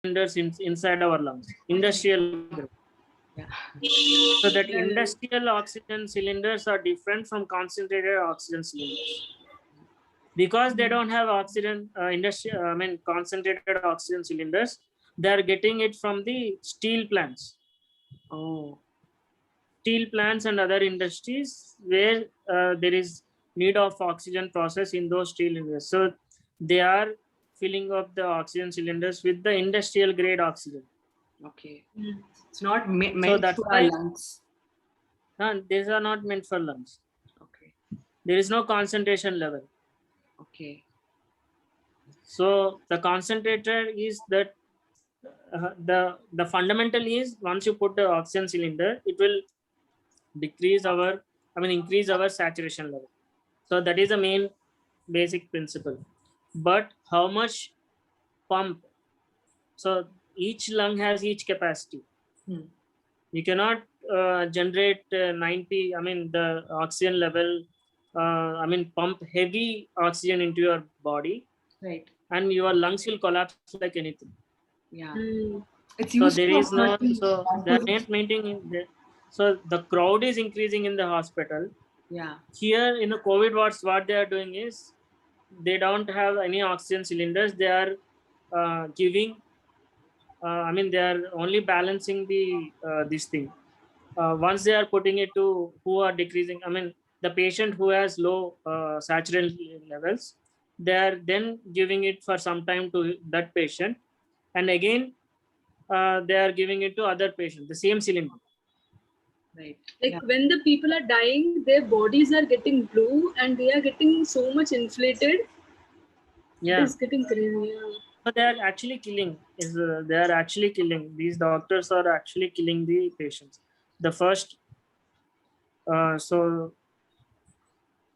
cylinders inside our lungs, industrial grade. Yeah. So that industrial oxygen cylinders are different from concentrated oxygen cylinders because they don't have oxygen concentrated oxygen cylinders. They are getting it from the steel plants. Oh. Steel plants and other industries where there is need of oxygen process in those steel industries. So they are filling up the oxygen cylinders with the industrial grade oxygen. Okay. It's not meant So that's for our why lungs. these are not meant for lungs. Okay. There is no concentration level. Okay. So the concentrator is that the fundamental is once you put the oxygen cylinder, it will increase our saturation level. So that is the main basic principle. But how much pump? So each lung has each capacity. You cannot generate 90. The oxygen level. Pump heavy oxygen into your body, Right. and your lungs will collapse like anything. Yeah. It's So used there for is no. certain So they are not maintaining. So the crowd is increasing in the hospital. Yeah. Here in the COVID wards, what they are doing is they don't have any oxygen cylinders. They are giving. They are only balancing the this thing. Once they are putting it to who are decreasing. The patient who has low saturation levels, they are then giving it for some time to that patient, and again they are giving it to other patients. The same cylinder. Right. Like Yeah. when the people are dying, their bodies are getting blue and they are getting so much inflated. Yeah. It's getting crazy. Yeah. So they are actually killing. They are actually killing. These doctors are actually killing the patients. The first,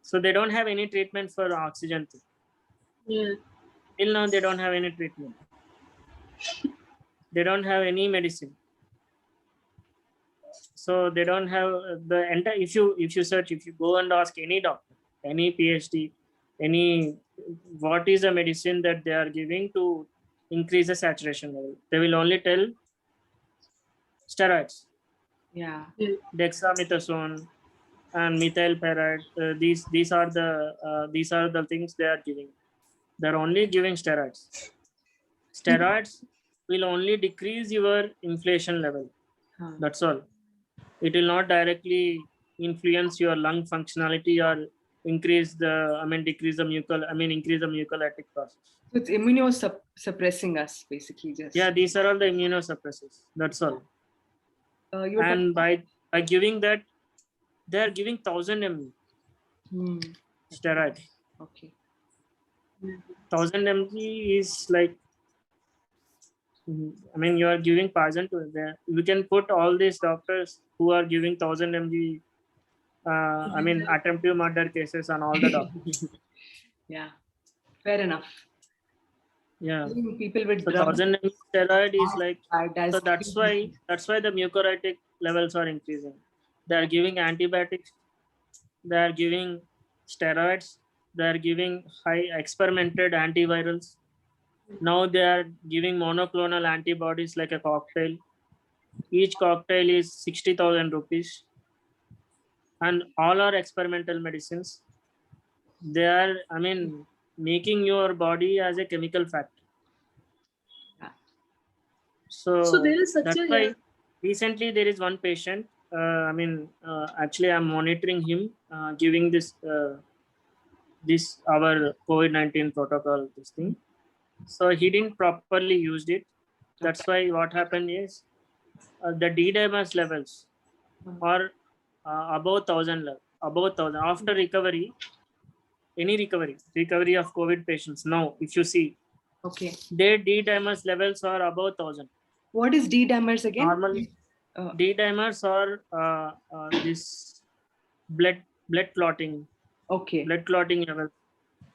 so they don't have any treatment for oxygen. Yeah. Till now, they don't have any treatment. They don't have any medicine. So they don't have the entire. If you go and ask any doctor, any PhD, any what is the medicine that they are giving to increase the saturation level, they will only tell steroids. Yeah. Dexamethasone and methylpyrrolate. These are the things they are giving. They're only giving steroids. Steroids will only decrease your inflation level. That's all. It will not directly influence your lung functionality or increase decrease the increase the mucolytic process. So it's immunosuppressing us, basically. Just. Yeah, these are all the immunosuppressors. That's all. And by giving that, they are giving 1000 mg steroid. Okay. 1000 mg is like, you are giving poison to them. You can put all these doctors who are giving 1000 mg, attempted murder cases on all the doctors. Yeah, fair enough. Yeah. People with So drugs. 1000 mg steroid is like, so that's killing why the mucolytic levels are increasing. They are giving antibiotics. They are giving steroids. They are giving high experimented antivirals. Now they are giving monoclonal antibodies like a cocktail. Each cocktail is 60,000 rupees. And all are experimental medicines. They are, making your body as a chemical factory. Yeah. So there is such that's a why recently there is one patient. Actually, I'm monitoring him, giving this our COVID-19 protocol, this thing. So he didn't properly used it. That's why what happened is the D-dimer levels are above 1000 level, above 1000 after recovery. Any recovery of COVID patients now, if you see, Okay. their D-dimer levels are above 1000. What is D-dimers again? Normally, D-dimers are this blood clotting. Okay. Blood clotting levels.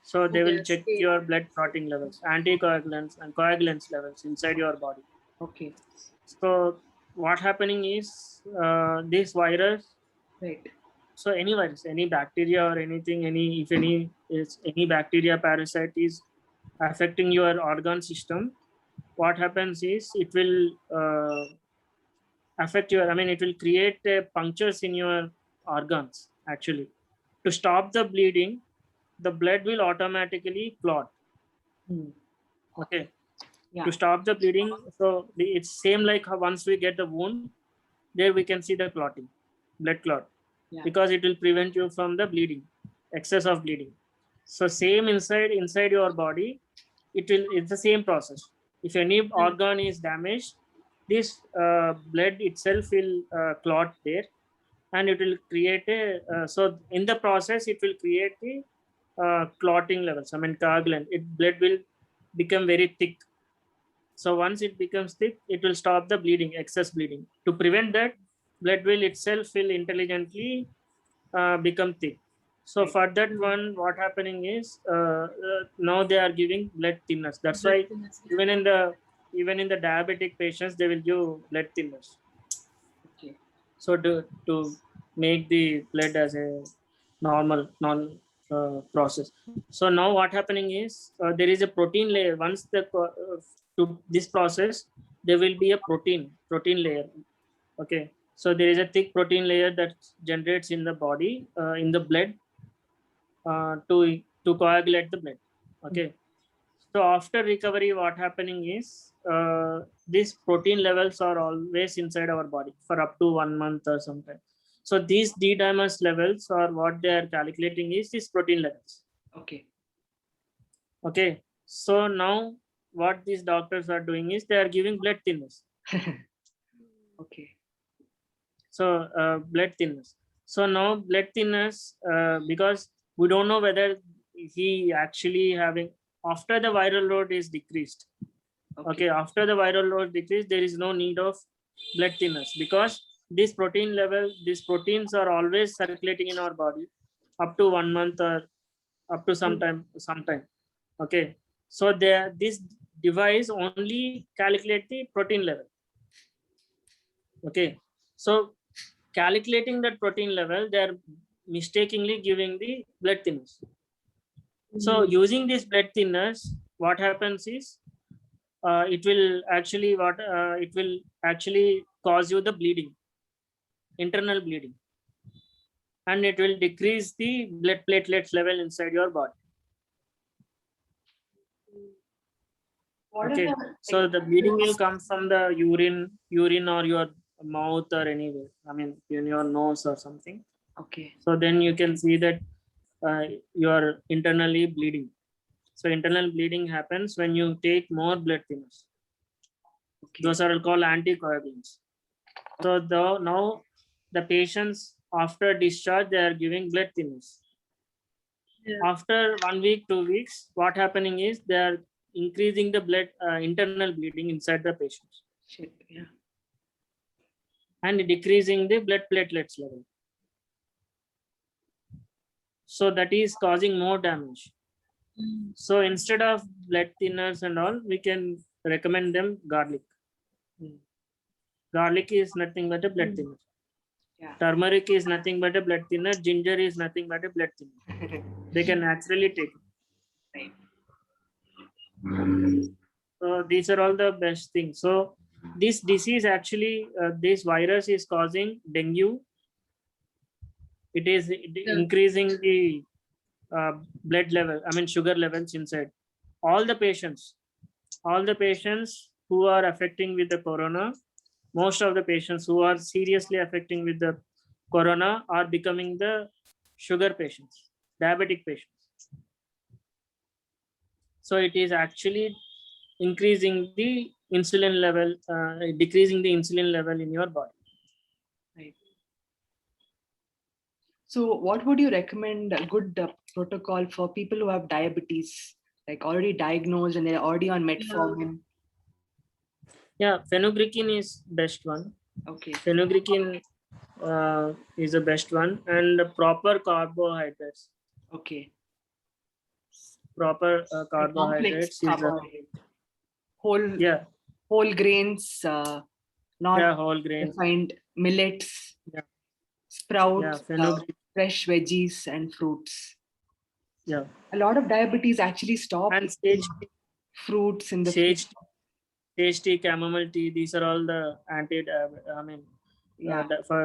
So they will check your blood clotting levels, anticoagulants and coagulants levels inside your body. Okay. So what happening is this virus. Right. So any virus, any bacteria or anything, any bacteria parasite is affecting your organ system, what happens is it will affect your, I mean, it will create punctures in your organs actually. To stop the bleeding, the blood will automatically clot. Hmm. Okay. Yeah. To stop the bleeding, so it's same like how once we get the wound, there we can see the clotting, blood clot, Yeah. because it will prevent you from the bleeding, excess of bleeding. So same inside your body, it's the same process. If any organ is damaged, this blood itself will clot there, and it will create a so in the process it will create the clotting levels. I mean, coagulant. Blood will become very thick. So once it becomes thick, it will stop the bleeding, excess bleeding. To prevent that, blood will intelligently become thick. So Right. for that one, what happening is now they are giving blood thinners. That's why even in the diabetic patients, they will give blood thinners. Okay. So to make the blood as a normal non process. So now what happening is there is a protein layer. Once to this process, there will be a protein layer. Okay. So there is a thick protein layer that generates in the body, in the blood, to coagulate the blood. Okay. So after recovery, what happening is these protein levels are always inside our body for up to 1 month or sometimes. So these D-dimers levels, or what they are calculating, is these protein levels. Okay. Okay. So now what these doctors are doing is they are giving blood thinners. Okay. So blood thinners. So now blood thinners, because we don't know whether he actually having, after the viral load is decreased. Okay, after the viral load decrease, there is no need of blood thinners, because these these proteins are always circulating in our body up to 1 month or up to sometime. Okay, so this device only calculate the protein level. Okay, so calculating that protein level, they are mistakenly giving the blood thinners. So using these blood thinners, what happens is it will actually cause you the bleeding, internal bleeding, and it will decrease the blood platelets level inside your body. Okay, so the bleeding will come from the urine or your mouth or anywhere. I mean, in your nose or something. Okay. So then you can see that you are internally bleeding. So internal bleeding happens when you take more blood thinners. Okay. Those are called anticoagulants. So now the patients after discharge, they are giving blood thinners. Yeah. After 1 week, 2 weeks, what happening is they are increasing the blood internal bleeding inside the patients. Shit. Yeah. And decreasing the blood platelets level. So that is causing more damage. So instead of blood thinners and all, we can recommend them garlic. Garlic is nothing but a blood thinner. Yeah. Turmeric is nothing but a blood thinner. Ginger is nothing but a blood thinner. They can naturally take it. Right. So these are all the best things. So this disease actually, this virus is causing dengue. It is increasing the blood level, I mean sugar levels inside. All the patients who are affecting with the corona, most of the patients who are seriously affecting with the corona are becoming the sugar patients, diabetic patients. So it is actually increasing the insulin level, decreasing the insulin level in your body. Right. So what would you recommend a good protocol for people who have diabetes, like already diagnosed and they're already on metformin? Yeah, phenogreek is best one. Okay. Phenogreek is the best one, and proper carbohydrates. Okay. Proper carbohydrates is whole grains, not whole grains, refined millets, sprouts, fresh veggies and fruits. A lot of diabetes actually stop and stage fruits in the sage. tasty chamomile tea. These are all the Yeah. for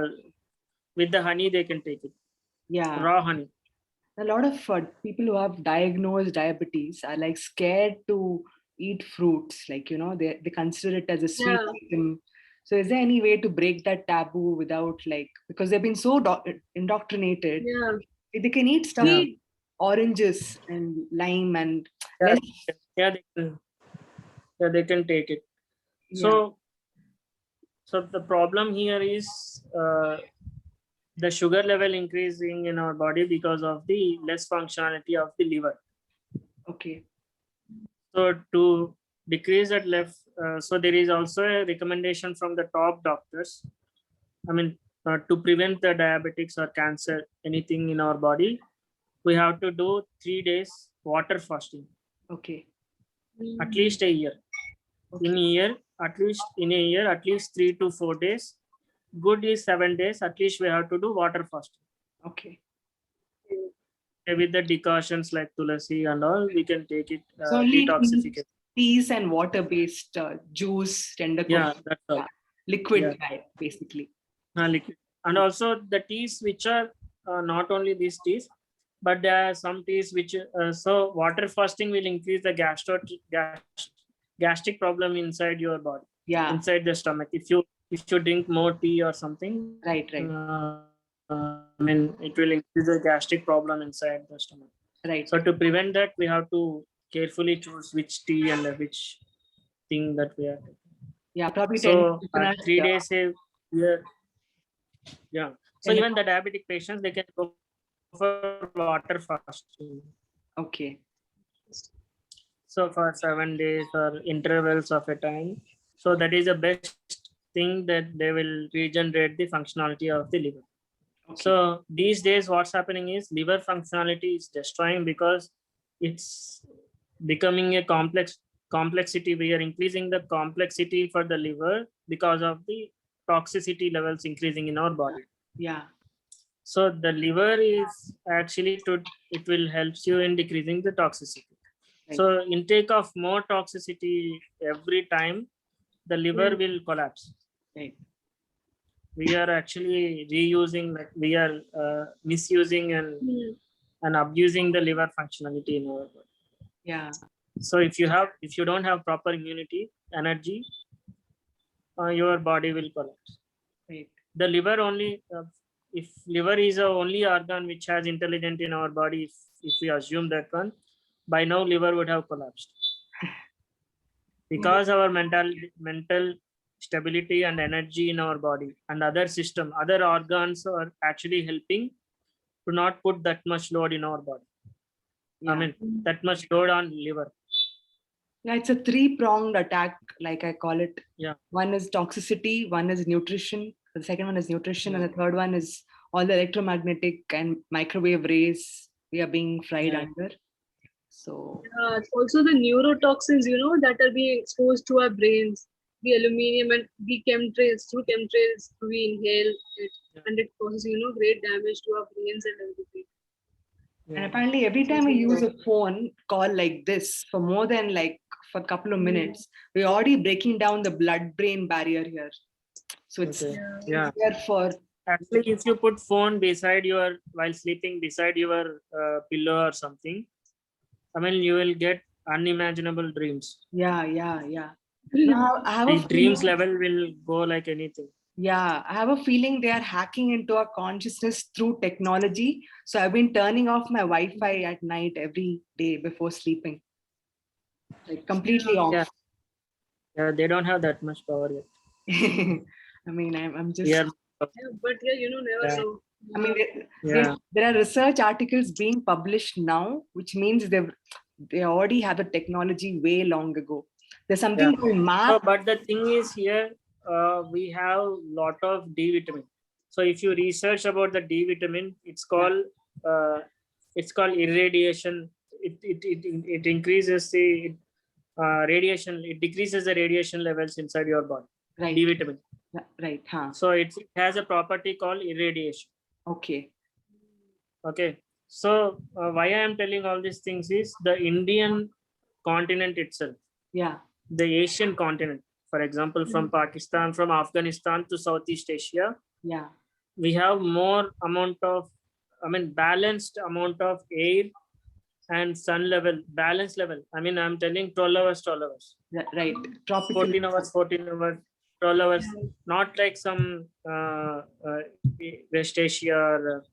with the honey they can take it. Yeah. Raw honey. A lot of people who have diagnosed diabetes are like scared to eat fruits. Like, they consider it as a sweet Yeah. item. So is there any way to break that taboo without because they've been so indoctrinated, Yeah. they can eat stuff Yeah. like oranges and lime and Yeah, less. they can take it. Yeah. So the problem here is the sugar level increasing in our body because of the less functionality of the liver. Okay. So to decrease that left, so there is also a recommendation from the top doctors. To prevent the diabetics or cancer, anything in our body, we have to do 3 days water fasting, Okay. at least a year. In a year, at least 3 to 4 days. Good is 7 days. At least we have to do water fasting. Okay. With the decoctions like tulasi and all, we can take it So only detoxification. teas and water-based juice, tender Yeah, coconut, that's all. liquid diet, basically. Liquid. And also the teas which are not only these teas, but there are some teas which so water fasting will increase the gastric problem inside your body, Yeah. inside the stomach. If you drink more tea or something, Right. it will increase the gastric problem inside the stomach. Right. So to prevent that, we have to carefully choose which tea and which thing that we are taking. Yeah, probably So 10 3 days a year. Yeah. So And- even the diabetic patients, they can go for water fasting. Okay. So for 7 days or intervals of a time. So that is the best thing that they will regenerate the functionality of the liver. Okay. So these days, what's happening is liver functionality is destroying because it's becoming a complexity. We are increasing the complexity for the liver because of the toxicity levels increasing in our body. Yeah. So the liver is actually it will help you in decreasing the toxicity. Right. So intake of more toxicity every time, the liver will collapse. Right. We are actually reusing, like we are misusing and abusing the liver functionality in our body. Yeah. So if you don't have proper immunity, energy, your body will collapse. Right. The liver only, if liver is the only organ which has intelligence in our body, if we assume that one, by now liver would have collapsed. Because our mental stability and energy in our body and other organs are actually helping to not put that much load in our body. Yeah. That much load on liver. Yeah, it's a 3-pronged attack, like I call it. Yeah. One is toxicity, one is nutrition, the second one is nutrition, Yeah. and the third one is all the electromagnetic and microwave rays we are being fried under. So Also the neurotoxins, that are being exposed to our brains, the aluminum and the chemtrails, we inhale it, and it causes, great damage to our brains and everything. and apparently every time we use a phone call like this for more than for a couple of minutes, we're already breaking down the blood-brain barrier here. So it's Yeah. there for Actually, if you put phone while sleeping beside your pillow or something, you will get unimaginable dreams. Yeah. Now, I have The dreams level will go like anything. Yeah, I have a feeling they are hacking into our consciousness through technology. So I've been turning off my Wi-Fi at night every day before sleeping. Like completely off. Yeah, they don't have that much power yet. I'm just. Yeah, but never know. There are research articles being published now, which means they already have the technology way long ago. There's something called MAP. So, but the thing is here, we have lot of D vitamin. So if you research about the D vitamin, it's called irradiation. It increases the radiation. It decreases the radiation levels inside your body. Right. D vitamin. Right. So it has a property called irradiation. Okay. So why I am telling all these things is the Indian continent itself. Yeah. the Asian continent. For example, from Pakistan, from Afghanistan to Southeast Asia, Yeah. we have more amount of, balanced amount of air and sun level, balance level. I'm telling 12 hours, 12 hours, Right. Tropical. 14 hours, 14 hours, 12 hours, Yeah. not like some West Asia or,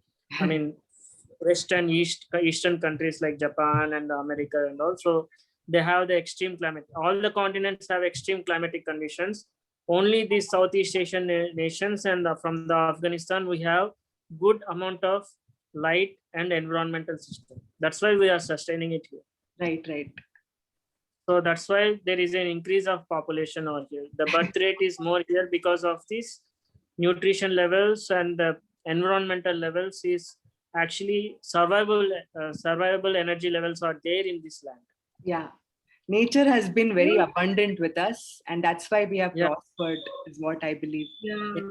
West and Eastern countries like Japan and America, and also they have the extreme climate. All the continents have extreme climatic conditions. Only these Southeast Asian nations and from the Afghanistan, we have good amount of light and environmental system. That's why we are sustaining it here. Right. So that's why there is an increase of population over here. The birth rate is more here because of these nutrition levels, and the environmental levels is actually survivable energy levels are there in this land. Yeah. Nature has been very abundant with us, and that's why we have Yeah. prospered, is what I believe. Yeah.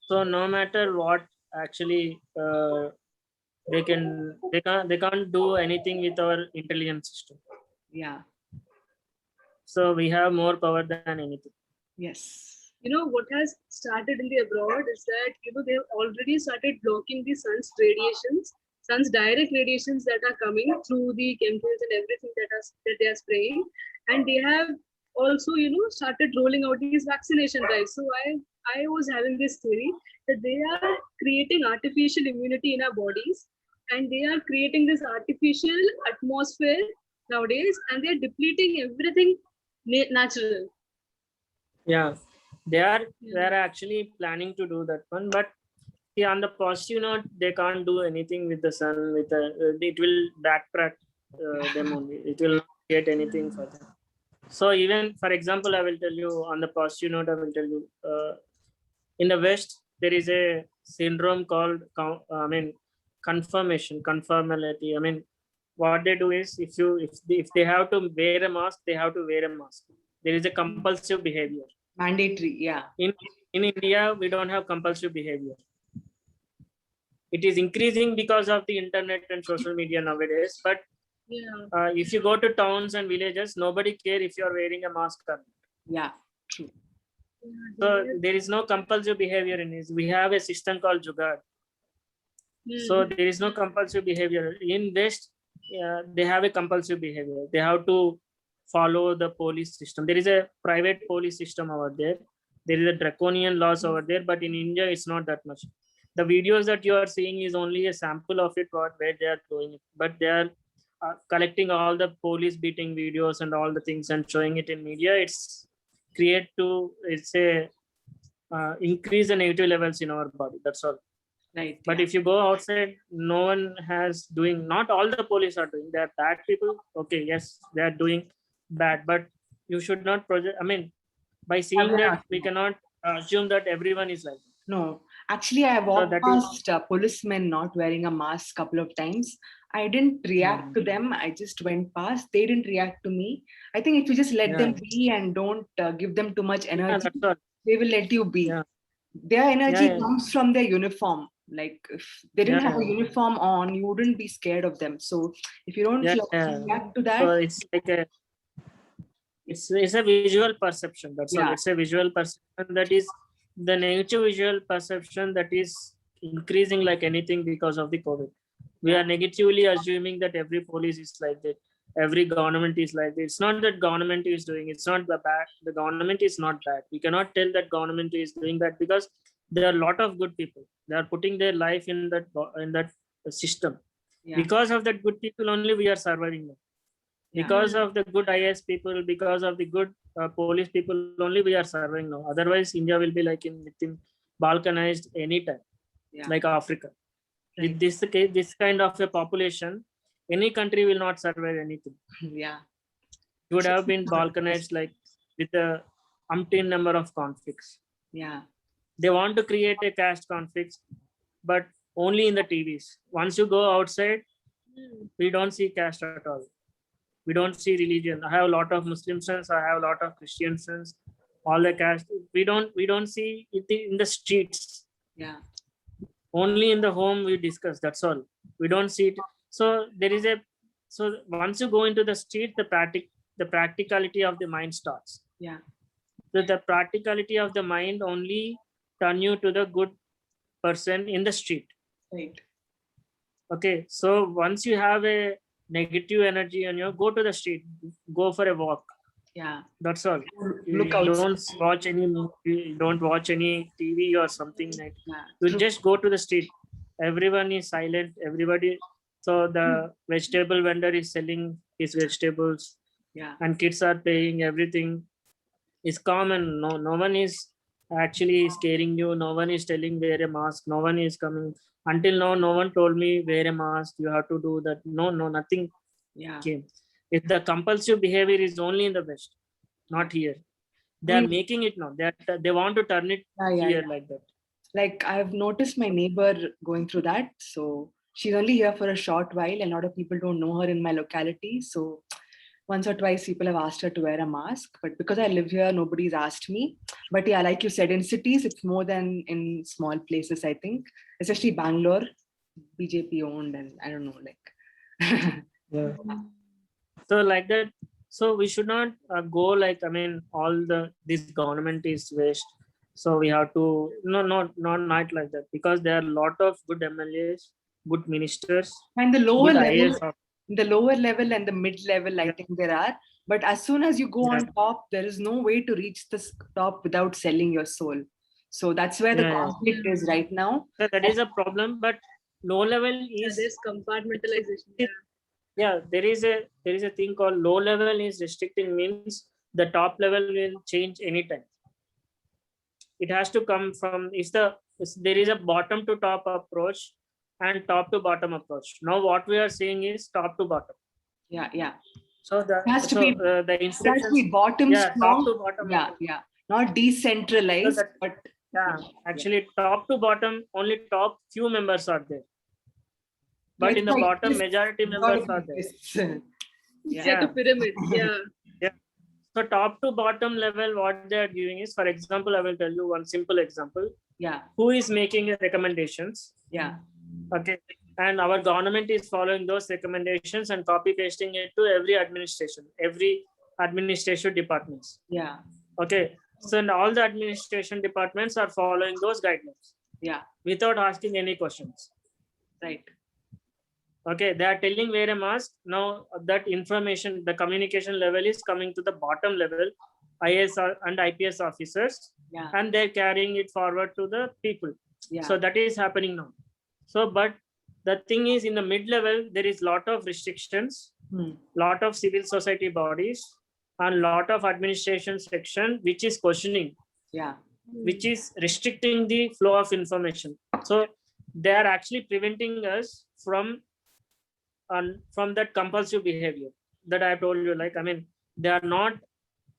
So no matter what, actually, they can't do anything with our intelligence system. Yeah. So we have more power than anything. Yes. What has started in the abroad is that they have already started blocking the sun's direct radiations that are coming through the chemicals and everything that they are spraying, and they have also started rolling out these vaccination drives. So I was having this theory that they are creating artificial immunity in our bodies, and they are creating this artificial atmosphere nowadays, and they are depleting everything natural. Yeah, they are actually planning to do that one, but see, on the positive note, they can't do anything with the sun. It will backtrack them only. It will not get anything for them. So even, for example, I will tell you on the positive note. I will tell you in the West there is a syndrome called conformality. What they do is, if they have to wear a mask, they have to wear a mask. There is a compulsive behavior. Mandatory. Yeah. In India, we don't have compulsive behavior. It is increasing because of the internet and social media nowadays. But if you go to towns and villages, nobody care if you are wearing a mask or not. Yeah. True. So there is no compulsive behavior in this. We have a system called Jugaad. So there is no compulsive behavior. In West, they have a compulsive behavior. They have to follow the police system. There is a private police system over there. There is a draconian laws over there, but in India, it's not that much. The videos that you are seeing is only a sample of it, where they are doing it. But they are collecting all the police beating videos and all the things and showing it in media. It's a increase the negative levels in our body. That's all. Right. But yeah. if you go outside, no one has doing. Not all the police are doing. They are bad people. Okay, yes, they are doing bad, but you should not project. By seeing that, we cannot assume that everyone is like that. No, actually, I walked past policemen not wearing a mask couple of times. I didn't react to them. I just went past. They didn't react to me. I think if you just let them be and don't give them too much energy, they will let you be. Their energy comes from their uniform. Like if they didn't have a uniform on, you wouldn't be scared of them. So if you don't react to that, so it's like it's a visual perception. That's all. It's a visual perception that is the negative visual perception that is increasing like anything because of the COVID. We are negatively assuming that every police is like that, every government is like this. It's not that government is doing, it's not the bad. The government is not bad. We cannot tell that government is doing that because there are a lot of good people. They are putting their life in that system. Because of that good people only we are surviving now. Because of the good IS people, because of the good police people only we are surviving now. Otherwise, India will be like within balkanized anytime, like Africa. With this kind of a population, any country will not survive anything. Yeah, it would have been balkanized, like with a umpteen number of conflicts. Yeah, they want to create a caste conflicts, but only in the TVs. Once you go outside, we don't see caste at all. We don't see religion. I have a lot of Muslim friends. I have a lot of Christian friends. All the caste. We don't see it in the streets. Yeah. Only in the home we discuss. That's all. We don't see it. So there is so once you go into the street, the the practicality of the mind starts. Yeah. So the practicality of the mind only turn you to the good person in the street. Right. Okay, so once you have a negative energy on you, go to the street, go for a walk. Yeah. That's all. You Look outside. don't watch any movie, don't watch any TV or something like. Yeah. You True. just go to the street. Everyone is silent. Everybody. So the vegetable vendor is selling his vegetables, Yeah. and kids are playing. Everything is calm, and no one is actually scaring you. No one is telling wear a mask. No one is coming. Until now, no one told me wear a mask. You have to do that. No, nothing Yeah. came. If the compulsive behavior is only in the West, not here. They are Mm. making it now. They want to turn it Yeah. here Yeah. like that. Like I've noticed my neighbor going through that. So she's only here for a short while, and a lot of people don't know her in my locality. So once or twice people have asked her to wear a mask, but because I live here, nobody's asked me. But yeah, like you said, in cities, it's more than in small places, I think, especially Bangalore, BJP owned, and I don't know, like. Yeah. So like that. So we should not go like, I mean, this government is waste. So we have to not like that, because there are a lot of good MLAs, good ministers, And the lower good level, IAS. the lower level and the mid level, I think there are. But as soon as you go Yeah. on top, there is no way to reach the top without selling your soul. So that's where the Yeah, yeah. conflict is right now. So that is a problem. But low level Yeah, is there's compartmentalization. Yeah. there is a thing called low level is restricting, means the top level will change anytime. It has to come from there is a bottom to top approach and top to bottom approach. Now what we are saying is top to bottom. Yeah, yeah. So It has to be, the it has to be instructions, bottom yeah, top strong. to bottom. Yeah, approach. yeah. Not decentralized, So that- but Yeah, actually top to bottom, only top few members are there. But it's in the like bottom, this, majority members are there. It's Yeah. like a pyramid. Yeah. So top to bottom level, what they are giving is, for example, I will tell you one simple example. Yeah, Who is making recommendations? yeah, Okay. And our government is following those recommendations and copy pasting it to every administration departments. yeah, Okay. So all the administration departments are following those guidelines yeah. without asking any questions. Right. Okay, they are telling wear a mask. Now that information, the communication level is coming to the bottom level, IAS and IPS officers, Yeah, and they're carrying it forward to the people. yeah. So that is happening now. So, but the thing is, in the mid level, there is lot of restrictions, lot of civil society bodies, and lot of administration section which is questioning, Yeah, which is restricting the flow of information. So they are actually preventing us from that compulsive behavior that I told you. Like, I mean, they are not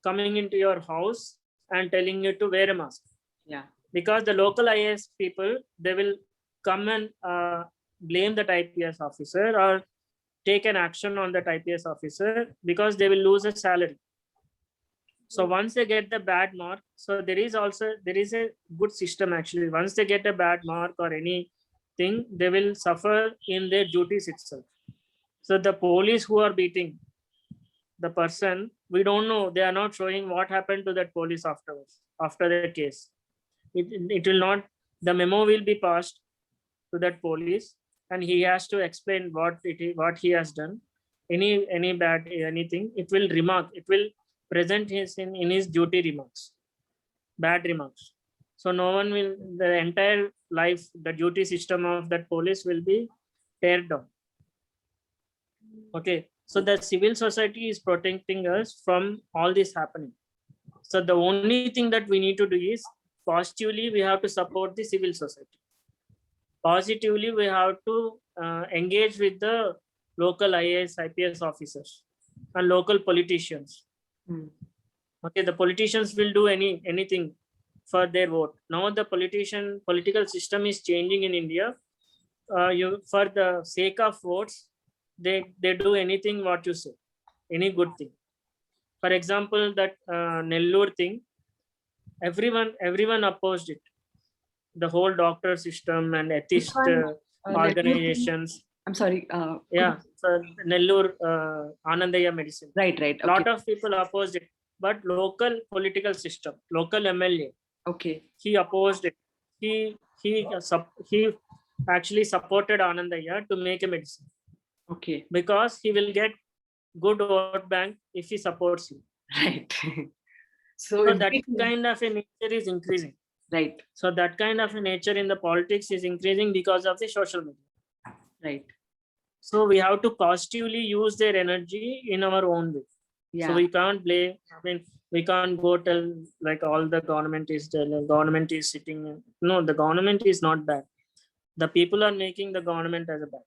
coming into your house and telling you to wear a mask. yeah, Because the local IAS people, they will come and blame that IPS officer or take an action on that IPS officer, because they will lose a salary. So once they get the bad mark, so there is a good system actually. Once they get a bad mark or anything, they will suffer in their duties itself. So the police who are beating the person, we don't know. They are not showing what happened to that police afterwards, after the case. It will not, the memo will be passed to that police, and he has to explain what he has done. Any bad anything, it will present in his duty remarks, bad remarks. So no one will, the entire life, the duty system of that police will be teared down. Okay, so the civil society is protecting us from all this happening. So the only thing that we need to do is, positively we have to support the civil society. Positively we have to engage with the local IAS, IPS officers and local politicians. Okay, the politicians will do anything for their vote. Now the political system is changing in India. For the sake of votes, they do anything what you say, any good thing. For example, that Nellore thing, everyone opposed it. The whole doctor system and atheist organizations. I'm sorry. Yeah, so Nellore Anandaya medicine. Right. Okay. Lot of people opposed it, but local political system, local MLA, Okay. he opposed it. He actually supported Anandaya to make a medicine Okay. because he will get good vote bank if he supports you. Right. So if that we- kind of a nature is increasing. Right. So that kind of a nature in the politics is increasing because of the social media. Right. So we have to positively use their energy in our own way. Yeah. So we can't blame. I mean, we can't go tell like all the government is telling. Government is sitting. No, the government is not bad. The people are making the government as a bad.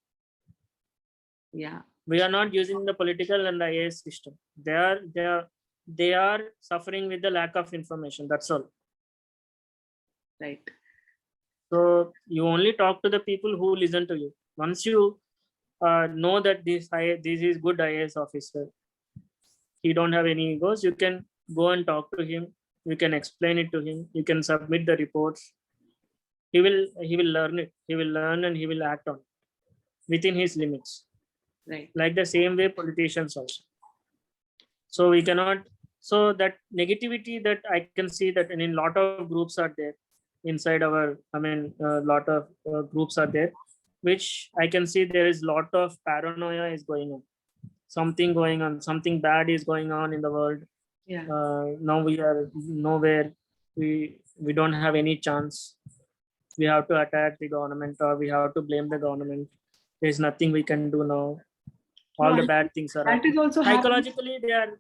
Yeah. We are not using the political and the IAS system. They are suffering with the lack of information. That's all. Right. So you only talk to the people who listen to you. Once you know that this is good IAS officer, he don't have any egos, you can go and talk to him. You can explain it to him. You can submit the reports. He will learn it. He will learn and he will act on it within his limits. Right. Like the same way politicians also. So we cannot. So that negativity that I can see that in a lot of groups are there inside our. I mean, a lot of groups are there, which I can see there is lot of paranoia is going on. Something going on. Something bad is going on in the world. Yeah. Now we are nowhere. We don't have any chance. We have to attack the government or we have to blame the government. There's nothing we can do now. All the bad things are that happening. is also happening. Psychologically there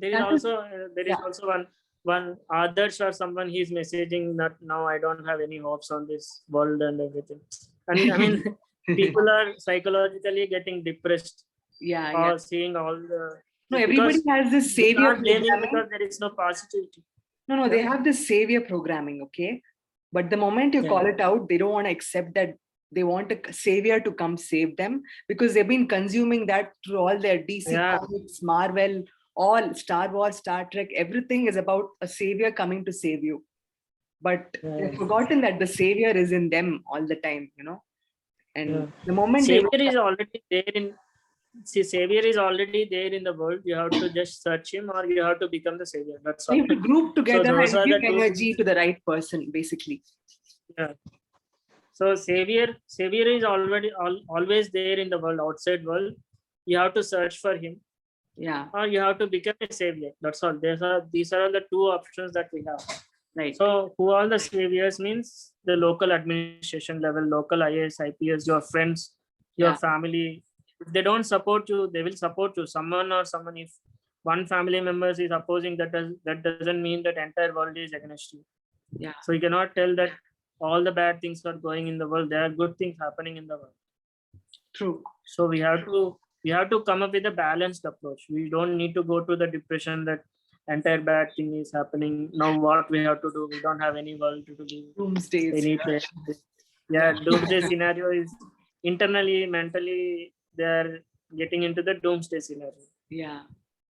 is Yeah. also one others or someone he's messaging that now I don't have any hopes on this world and everything. And I mean people are psychologically getting depressed Yeah. or seeing all the No, everybody has this we savior can't blame him programming. because there is no positivity. No, they have this savior programming, okay? But the moment you Yeah. call it out, they don't want to accept that they want a savior to come save them because they've been consuming that through all their DC Yeah. comics, Marvel, all Star Wars, Star Trek, everything is about a savior coming to save you. But they've forgotten that the savior is in them all the time, you know? And the moment Savior is already there in savior is already there in the world. You have to just search him or you have to become the savior. That's all. you have to group together and those are give the two energy things. to the right person, basically. Yeah. So savior is always there in the world, outside world. You have to search for him Yeah. or you have to become a savior. That's all. These are the two options that we have. Right. So who are the saviors means the local administration level, local IAS, IPS, your friends, your Yeah. family. If they don't support you, they will support you. Someone. If one family member is opposing, that doesn't mean that entire world is against you. Yeah. So you cannot tell that all the bad things are going in the world. There are good things happening in the world. True. So we have to come up with a balanced approach. We don't need to go to the depression that entire bad thing is happening. Now what we have to do? We don't have any world to do. Doomsday. Any place. Yeah, doomsday scenario is internally, mentally, they're getting into the doomsday scenario. Yeah.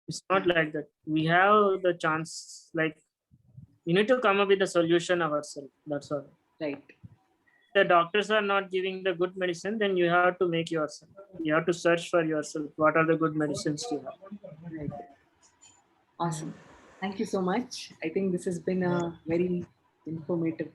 It's not like that. We have the chance, like you need to come up with a solution ourselves. That's all. Right. The doctors are not giving the good medicine, then you have to make yourself. You have to search for yourself. What are the good medicines to have? Right. Awesome. Thank you so much. I think this has been a very informative